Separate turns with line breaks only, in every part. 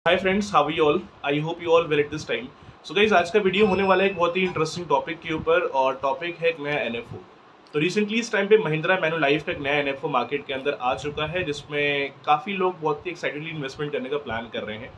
Hi friends, how you all? I hope you all well at this time. So guys, आज का video होने वाला है एक बहुत ही इंटरेस्टिंग टॉपिक के ऊपर, और टॉपिक है एक नया एनएफओ। तो रिसेंटली इस टाइम पे महिंद्रा मैन्युलाइफ का एक नया एनएफओ मार्केट के अंदर आ चुका है, जिसमें काफ़ी लोग बहुत ही एक्साइटेडली इन्वेस्टमेंट करने का प्लान कर रहे हैं,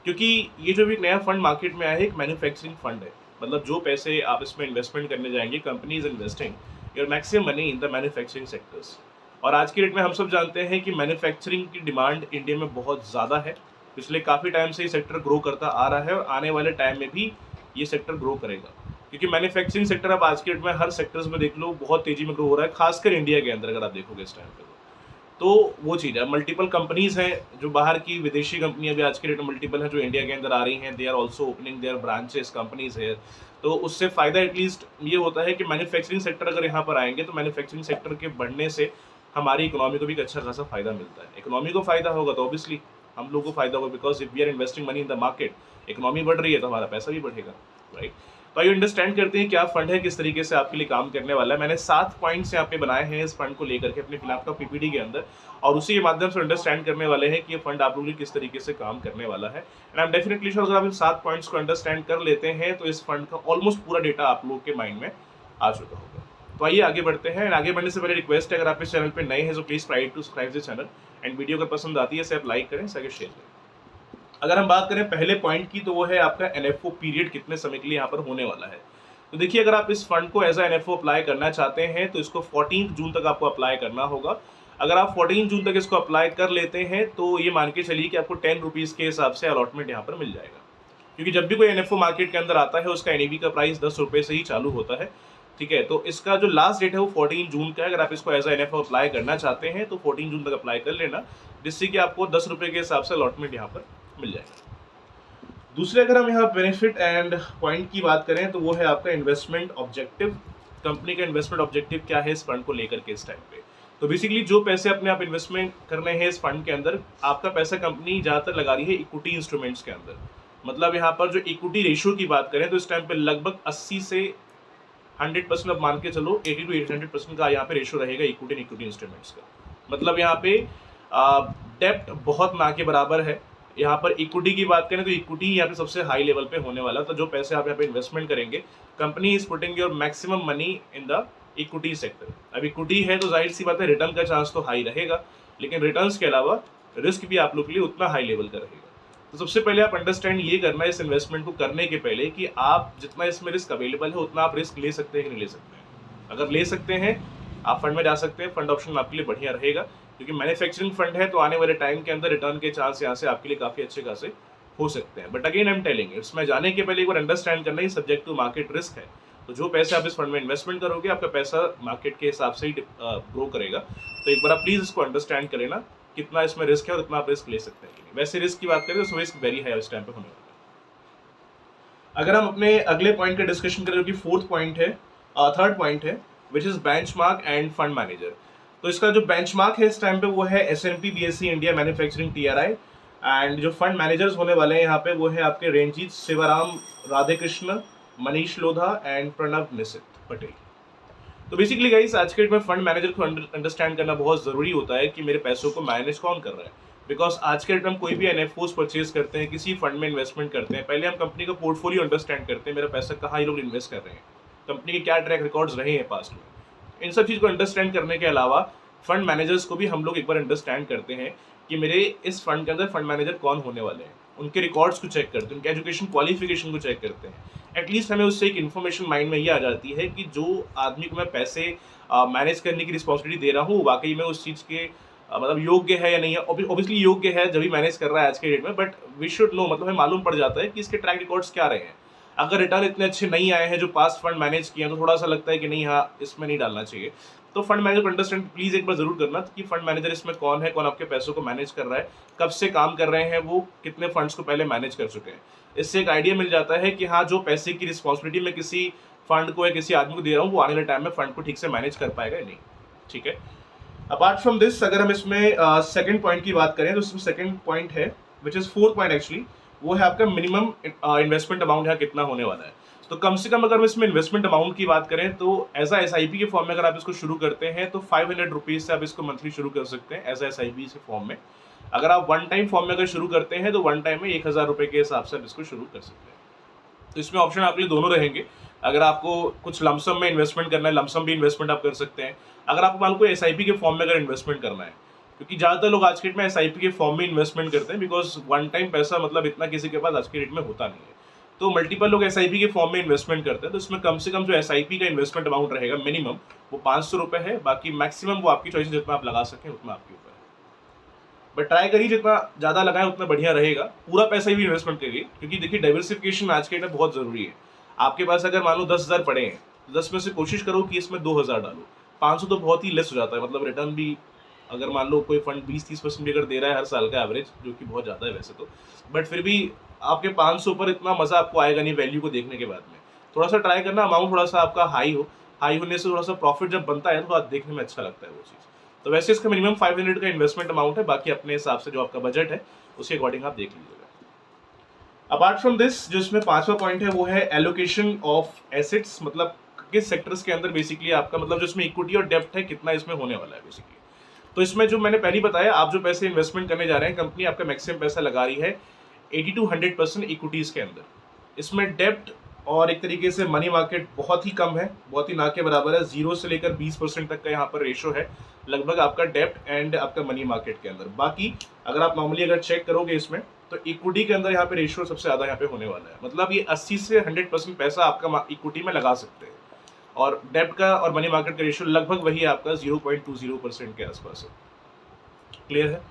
क्योंकि ये जो भी एक नया फंड मार्केट में आया है, एक मैन्युफैक्चरिंग फंड है। मतलब जो पैसे आप इसमें इन्वेस्टमेंट करने जाएंगे, companies investing your maximum money in the manufacturing sectors. और आज की डेट में हम सब जानते हैं कि मैन्युफैक्चरिंग की डिमांड इंडिया में बहुत ज़्यादा है। पिछले काफ़ी टाइम से ये सेक्टर ग्रो करता आ रहा है, और आने वाले टाइम में भी ये सेक्टर ग्रो करेगा, क्योंकि मैन्युफैक्चरिंग सेक्टर अब आज के डेट में हर सेक्टर्स में देख लो बहुत तेजी में ग्रो हो रहा है, खासकर इंडिया के अंदर अगर आप देखोगे इस टाइम पे। तो वो चीज़ है, मल्टीपल कंपनीज हैं जो बाहर की विदेशी कंपनियां भी आज के डेट में मल्टीपल हैं जो इंडिया के अंदर आ रही हैं। They are also opening their branches, companies है। तो उससे फ़ायदा एटलीस्ट ये होता है कि मैन्युफैक्चरिंग सेक्टर अगर यहाँ पर आएंगे तो मैन्युफैक्चरिंग सेक्टर के बढ़ने से हमारी इकोनॉमी को भी एक अच्छा खासा फायदा मिलता है। इकोनॉमी को फायदा होगा तो ऑब्वियसली हम लोगों को फायदा होगा, because if we are investing money in the market, economy बढ़ रही है तो हमारा पैसा भी बढ़ेगा, राइट। तो आइए अंडरस्टैंड करते हैं क्या फंड है, किस तरीके से आपके लिए काम करने वाला है। मैंने 7 पॉइंट्स यहाँ पे बनाए हैं इस फंड को लेकर के अपने लैपटॉप पीपीटी के अंदर, और उसी के माध्यम से अंडरस्टैंड करने वाले हैं कि ये फंड आप लोगों के लिए किस तरीके से काम करने वाला है। And I am definitely sure, अगर आप इन 7 पॉइंट्स को अंडरस्टैंड कर लेते हैं तो इस फंड का ऑलमोस्ट पूरा डेटा आप लोगों के माइंड में आ चुका होगा। तो आइए आगे बढ़ते हैं। आगे बढ़ने से पहले रिक्वेस्ट है, अगर आप इस चैनल पे नए हैं तो please try to subscribe this channel, and video अगर पसंद आती है इसे आप लाइक करें, सेकंड शेयर करें। अगर हम बात करें पहले पॉइंट की, तो वो है आपका एनएफओ पीरियड कितने समय के लिए यहाँ पर होने वाला है। तो देखिए, अगर आप इस फंड को एज अ एनएफओ अप्लाई करना चाहते हैं तो इसको 14 जून तक आपको अप्लाई करना होगा। अगर आप 14 जून तक इसको अप्लाई कर लेते हैं तो ये मान के चलिए कि आपको 10 रुपीज़ के हिसाब से अलॉटमेंट यहाँ पर मिल जाएगा, क्योंकि जब भी कोई एनएफओ मार्केट के अंदर आता है उसका एनईवी का प्राइस 10 रुपये से ही चालू होता है। ठीक है, तो इसका जो लास्ट डेट है वो 14 जून का है। अगर आप इसको एज अ एनएफओ अप्लाई करना चाहते हैं तो 14 जून तक अप्लाई कर लेना, जिससे कि आपको 10 रुपये के हिसाब से अलॉटमेंट यहाँ पर मिल जाएगा। दूसरे, अगर हम यहाँ बेनिफिट एंड पॉइंट की बात करें तो वो है आपका इन्वेस्टमेंट ऑब्जेक्टिव। कंपनी का इन्वेस्टमेंट ऑब्जेक्टिव क्या है इस फंड को लेकर के इस टाइम पे। तो बेसिकली जो पैसे अपने आप इन्वेस्टमेंट करने हैं इस फंड के अंदर, आपका पैसा कंपनी ज़्यादातर लगा रही है इक्विटी इंस्ट्रूमेंट्स के अंदर। मतलब यहाँ पर जो इक्विटी रेशियो की बात करें तो इस टाइम पे लगभग 80 से 100% अब मान के चलो 80 to 100% का यहाँ पे रेशियो रहेगा इक्विटी इंस्ट्रूमेंट्स का। मतलब यहाँ पे डेप्ट बहुत ना के बराबर है। यहाँ पर इक्विटी की बात करें तो इक्विटी यहाँ पे सबसे हाई लेवल पे होने वाला। तो जो पैसे आप यहाँ पे इन्वेस्टमेंट करेंगे, company is putting your maximum money in the equity sector. अब इक्विटी है तो जाहिर सी बात है रिटर्न का चांस तो हाई रहेगा, लेकिन रिटर्न्स के अलावा रिस्क भी आप लोग के लिए उतना हाई लेवल का रहेगा। तो सबसे पहले आप अंडरस्टैंड ये करना है इस इन्वेस्टमेंट को करने के पहले कि आप जितना इसमें रिस्क अवेलेबल है उतना आप रिस्क ले सकते हैं कि नहीं ले सकते हैं। अगर ले सकते हैं आप फंड में जा सकते हैं, फंड ऑप्शन आपके लिए बढ़िया रहेगा, क्योंकि मैन्युफैक्चरिंग फंड है तो आने वाले टाइम के अंदर रिटर्न के चांस यहाँ से आपके लिए काफ़ी अच्छे खासे हो सकते हैं। But again I am telling, इसमें जाने के पहले एक बार अंडरस्टैंड करना ही सब्जेक्ट टू मार्केट रिस्क है। तो जो पैसे आप इस फंड में इन्वेस्टमेंट करोगे आपका पैसा मार्केट के हिसाब से ही ग्रो करेगा। तो एक बार आप प्लीज़ इसको अंडरस्टैंड करें ना, कितना इसमें रिस्क है और इतना आप रिस्क ले सकते हैं कि नहीं। वैसे रिस्क की बात करें तो रिस्क वेरी है इस टाइम पे होने वाला है। अगर हम अपने अगले पॉइंट का डिस्कशन करें, जो कि फोर्थ पॉइंट है, थर्ड पॉइंट है, which is benchmark end fund manager. तो इसका जो बेंचमार्क है इस टाइम पे वो है S&P BSE India manufacturing TRI. And जो फंड मैनेजर्स होने वाले हैं यहाँ पे वो है आपके रंजीत शिवराम राधेकृष्ण, मनीष लोधा एंड प्रणव निशित पटेल। तो बेसिकली गाइस, आज के डेट में फंड मैनेजर को अंडरस्टैंड करना बहुत ज़रूरी होता है कि मेरे पैसों को मैनेज कौन कर रहा है। बिकॉज आज के डेट में हम कोई भी एनएफओस परचेज करते हैं, किसी फंड में इन्वेस्टमेंट करते हैं, पहले हम कंपनी का पोर्टफोलियो अंडरस्टैंड करते हैं, मेरा पैसा कहाँ ये लोग इन्वेस्ट कर रहे हैं, कंपनी के क्या ट्रैक रिकॉर्ड्स रहे हैं पास्ट में। इन सब चीज़ को अंडरस्टैंड करने के अलावा फंड मैनेजर्स को भी हम लोग एक बार अंडरस्टैंड करते हैं कि मेरे इस फंड के अंदर फंड मैनेजर कौन होने वाले हैं, उनके रिकॉर्ड्स को चेक करते हैं, उनके एजुकेशन क्वालिफिकेशन को चेक करते हैं। एटलीस्ट हमें उससे एक इन्फॉर्मेशन माइंड में ये आ जाती है कि जो आदमी को मैं पैसे मैनेज करने की रिस्पॉन्सिबिलिटी दे रहा हूँ वाकई में उस चीज़ के मतलब योग्य है या नहीं है। ऑब्वियसली योग्य है जब भी मैनेज कर रहा है आज के डेट में, बट वी शुड नो, मतलब हमें मालूम पड़ जाता है कि इसके ट्रैक रिकॉर्ड्स क्या रहे हैं। अगर रिटर्न इतने अच्छे नहीं आए हैं जो पास्ट फंड मैनेज किए हैं तो थोड़ा सा लगता है कि नहीं, हाँ इसमें नहीं डालना चाहिए। तो फंड मैनेजर को अंडरस्टैंड प्लीज़ एक बार जरूर करना कि फंड मैनेजर इसमें कौन है, कौन आपके पैसों को मैनेज कर रहा है, कब से काम कर रहे हैं, वो कितने फंड्स को पहले मैनेज कर चुके हैं। इससे एक आइडिया मिल जाता है कि हाँ, जो पैसे की रिस्पॉन्सिबिलिटी मैं किसी फंड को या किसी आदमी को दे रहा हूँ वो आने वाले टाइम में फंड को ठीक से मैनेज कर पाएगा या नहीं। ठीक है, अपार्ट फ्रॉम दिस, अगर हम इसमें सेकंड पॉइंट की बात करें तो इसमें सेकंड पॉइंट है which is fourth point actually, वो है आपका मिनिमम इन्वेस्टमेंट अमाउंट यहाँ कितना होने वाला है। तो कम से कम अगर हम इसमें इन्वेस्टमेंट अमाउंट की बात करें तो एज आ SIP के फॉर्म में अगर आप इसको शुरू करते हैं तो 500 रुपीज़ से आप इसको मंथली शुरू कर सकते हैं एज आ SIP से फॉर्म में। अगर आप वन टाइम फॉर्म में अगर शुरू करते हैं तो वन टाइम में 1000 रुपये के हिसाब से आप इसको शुरू कर सकते हैं। तो इसमें ऑप्शन आपके लिए दोनों रहेंगे। अगर आपको कुछ लमसम में इन्वेस्टमेंट करना है, लमसम भी इन्वेस्टमेंट आप कर सकते हैं। अगर आपको मान लो कोई SIP के फॉर्म में अगर इन्वेस्टमेंट करना है, क्योंकि ज़्यादातर लोग आज के डेट में SIP के फॉर्म में इन्वेस्टमेंट करते हैं, बिकॉज वन टाइम पैसा मतलब इतना किसी के पास आज के डेट में होता नहीं है। तो मल्टीपल लोग SIP के फॉर्म में इन्वेस्टमेंट करते हैं, तो इसमें कम से कम जो SIP का इन्वेस्टमेंट अमाउंट रहेगा मिनिमम वो 500 रुपये है। बाकी मैक्सिमम वो आपकी चॉइस, जितना आप लगा सकें उतना आपके ऊपर है। बट ट्राई करिए जितना ज़्यादा लगाएं उतना बढ़िया रहेगा। पूरा पैसा भी इन्वेस्टमेंट करिए, क्योंकि देखिए डाइवर्सिफिकेशन आज के डेट में बहुत ज़रूरी है। आपके पास अगर मान लो 10,000 पड़े हैं, 10 में से कोशिश करो कि इसमें 2,000 डालो। 500 तो बहुत ही लेस हो जाता है, मतलब रिटर्न भी अगर मान लो कोई फंड 20-30% भी अगर दे रहा है हर साल का एवरेज, जो कि बहुत ज़्यादा है वैसे तो, बट फिर भी आपके 500 पर इतना मज़ा आपको आएगा नहीं वैल्यू को देखने के बाद में। थोड़ा सा ट्राई करना अमाउंट थोड़ा सा आपका हाई हो, हाई होने से थोड़ा सा प्रॉफिट जब बनता है तो आप देखने में अच्छा लगता है वो चीज़। तो वैसे इसका मिनिमम 500 का इन्वेस्टमेंट अमाउंट है, बाकी अपने हिसाब से जो आपका बजट है उसके अकॉर्डिंग आप देख लीजिएगा। अपार्ट फ्रॉम दिस जो इसमें 5वां पॉइंट है वो है एलोकेशन ऑफ एसेट्स, मतलब किस सेक्टर्स के अंदर बेसिकली आपका मतलब जो इसमें इक्विटी और डेप्ट है कितना इसमें होने वाला है बेसिकली। तो इसमें जो मैंने पहले बताया, आप जो पैसे इन्वेस्टमेंट करने जा रहे हैं, कंपनी आपका मैक्सिमम पैसा लगा रही है 80 to 100% इक्विटीज़ के अंदर। इसमें डेप्ट और एक तरीके से मनी मार्केट बहुत ही कम है, बहुत ही ना के बराबर है। 0 से लेकर 20% तक का यहाँ पर रेशो है लगभग आपका डेप्ट एंड आपका मनी मार्केट के अंदर। बाकी अगर आप नॉर्मली अगर चेक करोगे इसमें तो इक्विटी के अंदर यहाँ पे रेशियो सबसे ज़्यादा यहाँ पे होने वाला है, मतलब ये 80 से 100% पैसा आपका इक्विटी में लगा सकते हैं, और डेप्ट का और मनी मार्केट का रेशियो लगभग वही आपका 0.20% के आसपास है। क्लियर है।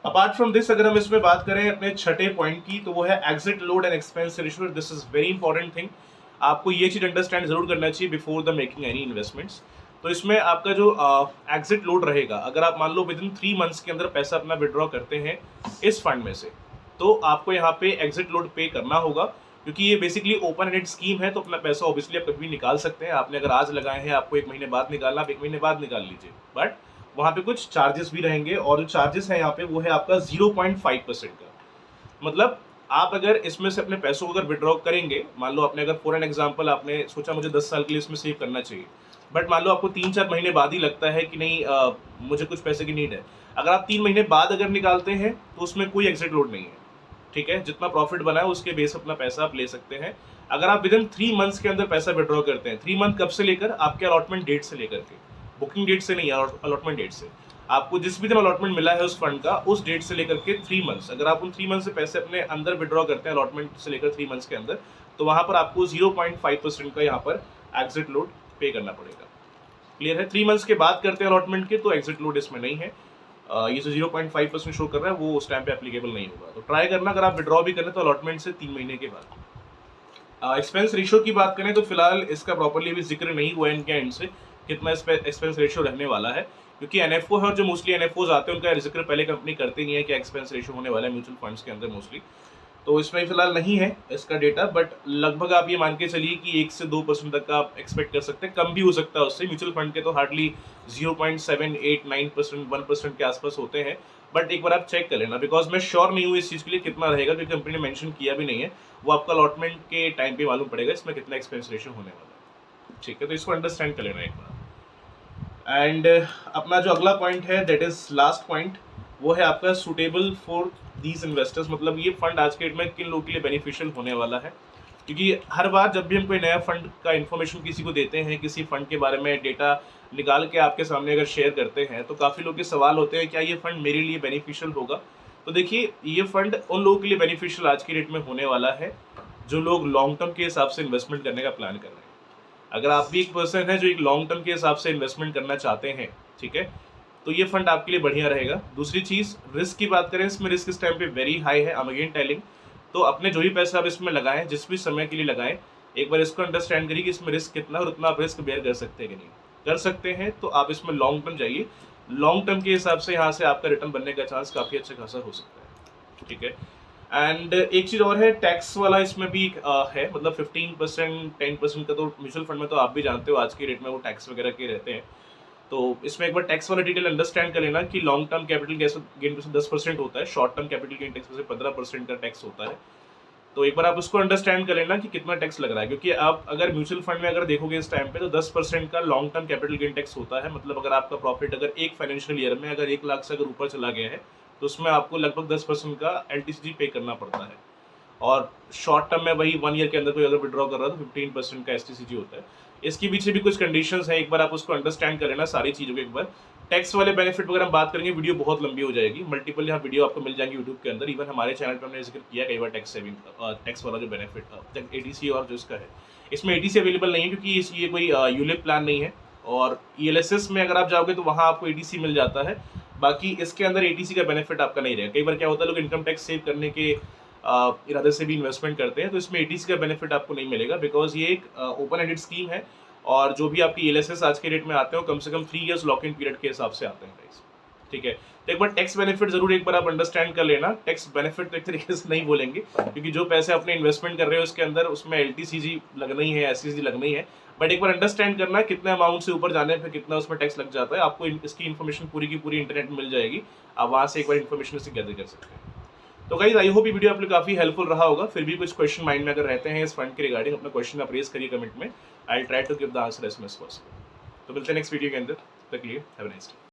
अपार्ट फ्रॉम दिस अगर हम इसमें बात करें अपने छठे पॉइंट की, तो वो है exit load and expense ratio. This is very important thing, आपको ये चीज़ अंडरस्टैंड जरूर करना चाहिए before the making any investments. तो इसमें आपका जो एग्जिट लोड रहेगा, अगर आप मान लो विद इन 3 मंथ्स के अंदर पैसा अपना विड्रॉ करते हैं इस फंड में से, तो आपको यहाँ पे एग्जिट लोड पे करना होगा, क्योंकि ये बेसिकली ओपन एंडेड स्कीम है। तो अपना पैसा ऑब्वियसली आप कभी भी निकाल सकते हैं। आपने अगर आज लगाए हैं, आपको 1 महीने बाद निकालना, आप 1 महीने बाद निकाल लीजिए, बट वहाँ पे कुछ चार्जेस भी रहेंगे, और जो चार्जेस हैं यहाँ पे वो है आपका 0.5% का। मतलब आप अगर इसमें से अपने पैसों को अगर विड्रॉ करेंगे, मान लो आपने अगर फॉर एन एग्जांपल आपने सोचा मुझे 10 साल के लिए इसमें सेव करना चाहिए, बट मान लो आपको 3-4 महीने बाद ही लगता है कि नहीं मुझे कुछ पैसे की नीड है, अगर आप 3 महीने बाद अगर निकालते हैं तो उसमें कोई एग्जिट लोड नहीं है। ठीक है, जितना प्रॉफिट बना है उसके बेस अपना पैसा आप ले सकते हैं। अगर आप विद इन 3 मंथ्स के अंदर पैसा विड्रॉ करते हैं, 3 मंथ कब से लेकर, आपके अलॉटमेंट डेट से लेकर के, बुकिंग डेट से नहीं, अलॉटमेंट डेट से, आपको जिस भी दिन अलॉटमेंट मिला है उस फंड का, उस डेट से लेकर के 3 मंथ्स, अगर आप उन 3 मंथ से पैसे अपने अंदर विड्रॉ करते हैं अलॉटमेंट से लेकर 3 मंथ्स के अंदर, तो वहाँ पर आपको 0.5% का यहाँ पर एग्जिट लोड पे करना पड़ेगा। क्लियर है। 3 मंथ्स के बाद करते हैं अलॉटमेंट के, तो एग्जिट लोड इसमें नहीं है। ये जो 0.5% शो कर रहा है वो उस टाइम पे एप्लीकेबल नहीं होगा। तो ट्राई करना अगर आप विड्रॉ भी करें तो अलॉटमेंट से 3 महीने के बाद। एक्सपेंस रेशियो की बात करें तो फिलहाल इसका प्रॉपर्ली अभी जिक्र नहीं हुआ है इनके एंड से, कितना इस पे एक्सपेंस रेशियो रहने वाला है, क्योंकि एनएफओ है और जो मोस्टली एनएफओज आते हैं उनका जिक्र पहले कंपनी करती नहीं है कि एक्सपेंस रेशियो होने वाला है म्यूचुअल फंड्स के अंदर मोस्टली। तो इसमें फिलहाल नहीं है इसका डेटा, बट लगभग आप ये मान के चलिए कि 1 से 2% तक का आप एक्सपेक्ट कर सकते हैं, कम भी हो सकता है उससे। म्यूचुअल फंड के तो हार्डली 0.789%, 1% के आसपास होते हैं, बट एक बार आप चेक कर लेना, बिकॉज मैं श्योर नहीं हूँ इस चीज़ के लिए कितना रहेगा, क्योंकि कंपनी ने मेंशन किया भी नहीं है। वो आपका अलॉटमेंट के टाइम पे मालूम पड़ेगा इसमें कितना एक्सपेंस रेशियो होने वाला है। ठीक है, तो इसको अंडरस्टैंड कर लेना एक बार। एंड अपना जो अगला पॉइंट है, दैट इज लास्ट पॉइंट, वो है आपका सूटेबल फॉर दीज इन्वेस्टर्स। मतलब ये फंड आज के डेट में किन लोगों के लिए बेनिफिशियल होने वाला है, क्योंकि हर बार जब भी हम कोई नया फंड का इन्फॉर्मेशन किसी को देते हैं, किसी फंड के बारे में डेटा निकाल के आपके सामने अगर शेयर करते हैं, तो काफ़ी लोग के सवाल होते हैं क्या ये फंड मेरे लिए बेनिफिशियल होगा। तो देखिए, ये फंड उन लोगों के लिए बेनिफिशियल आज की डेट में होने वाला है जो लोग लॉन्ग टर्म के हिसाब से इन्वेस्टमेंट करने का प्लान कर रहे हैं। अगर आप भी एक पर्सन है जो एक लॉन्ग टर्म के हिसाब से इन्वेस्टमेंट करना चाहते हैं, ठीक है, तो ये फंड आपके लिए बढ़िया रहेगा। दूसरी चीज़, रिस्क की बात करें, इसमें रिस्क इस टाइम पे वेरी हाई है, आई एम अगेन टेलिंग। तो अपने जो भी पैसा आप इसमें लगाएं, जिस भी समय के लिए लगाएं, एक बार इसको अंडरस्टैंड करिए कि इसमें रिस्क कितना और उतना आप रिस्क बेयर कर सकते हैं कि नहीं। कर सकते हैं तो आप इसमें लॉन्ग टर्म जाइए, लॉन्ग टर्म के हिसाब से यहाँ से आपका रिटर्न बनने का चांस काफ़ी अच्छा खासा हो सकता है। ठीक है। एंड एक चीज़ और है, टैक्स वाला इसमें भी है, मतलब 15%, 10% का तो म्यूचुअल फंड में तो आप भी जानते हो आज की डेट में वो टैक्स वगैरह के रहते हैं। तो इसमें एक बार टैक्स वाला डिटेल अंडरस्टैंड कर लेना कि लॉन्ग टर्म कैपिटल गेन पे 10% होता है, short term capital gain tax पे 15% का टैक्स होता है। तो एक बार आप उसको अंडरस्टैंड कर लेना कि कितना टैक्स लग रहा है, क्योंकि आप अगर म्यूचुअल फंड में अगर देखोगे इस टाइम पे तो 10% का long term capital gain tax होता है। मतलब अगर आपका प्रॉफिट अगर एक फाइनेंशियल ईयर में अगर 1 लाख से अगर ऊपर चला गया है तो उसमें आपको लगभग 10% का LTCG पे करना पड़ता है। और शॉर्ट टर्म में वही 1 ईयर के अंदर कोई अगर विड्रॉ कर रहा है तो 15% का STCG होता है। इसके पीछे भी कुछ कंडीशंस हैं, एक बार आप उसको अंडरस्टैंड कर लेना सारी चीज़ों को एक बार। टैक्स वाले बेनिफिट वगैरह हम बात करेंगे, वीडियो बहुत लंबी हो जाएगी, मल्टीपल यहाँ वीडियो आपको मिल जाएंगी यूट्यूब के अंदर। इवन हमारे चैनल पर हमने जिक्र किया कई बार टैक्स सेविंग, टैक्स वाला जो बेनिफिट ATC और जो इसका है, इसमें ATC अवेलेबल नहीं है क्योंकि ये कोई यूलिप प्लान नहीं है। और ELSS में अगर आप जाओगे तो वहाँ आपको ATC मिल जाता है, बाकी इसके अंदर ATC का बेनिफिट आपका नहीं रहेगा। कई बार क्या होता है लोग इनकम टैक्स सेव करने के इरादे से भी इन्वेस्टमेंट करते हैं तो इसमें ATC का बेनिफिट आपको नहीं मिलेगा, बिकॉज ये एक ओपन एंडेड स्कीम है। और जो भी आपकी ELSS आज के डेट में आते हैं कम से कम 3 इयर्स लॉक इन पीरियड के हिसाब से आते हैं गाइस, ठीक है। तो एक बार टैक्स बेनिफिट जरूर एक बार आप अंडरस्टैंड कर लेना। टैक्स बेनिफिट तो एक तरीके से नहीं बोलेंगे क्योंकि जो पैसे अपने इन्वेस्टमेंट कर रहे हो उसके अंदर उसमें LTCG लगना ही है, STCG लगना ही है, बट एक बार अंडरस्टैंड करना कितने अमाउंट से ऊपर जाने पर कितना उसमें टैक्स लग जाता है। आपको इसकी इन्फॉर्मेशन पूरी की पूरी इंटरनेट में मिल जाएगी, आप वहाँ से एक बार इन्फॉर्मेशन से गैदर कर सकते हैं। तो गाइस आई होप ये वीडियो आप लोग काफी हेल्पफुल रहा होगा। फिर भी कुछ क्वेश्चन माइंड में अगर रहते हैं इस फंड के रिगार्डिंग, अपना क्वेश्चन आप रेज करिए कमेंट में, I will try to give the answer as soon as possible. तो मिलते हैं नेक्स्ट वीडियो के अंदर, तक के लिए हैव अ नाइस डे।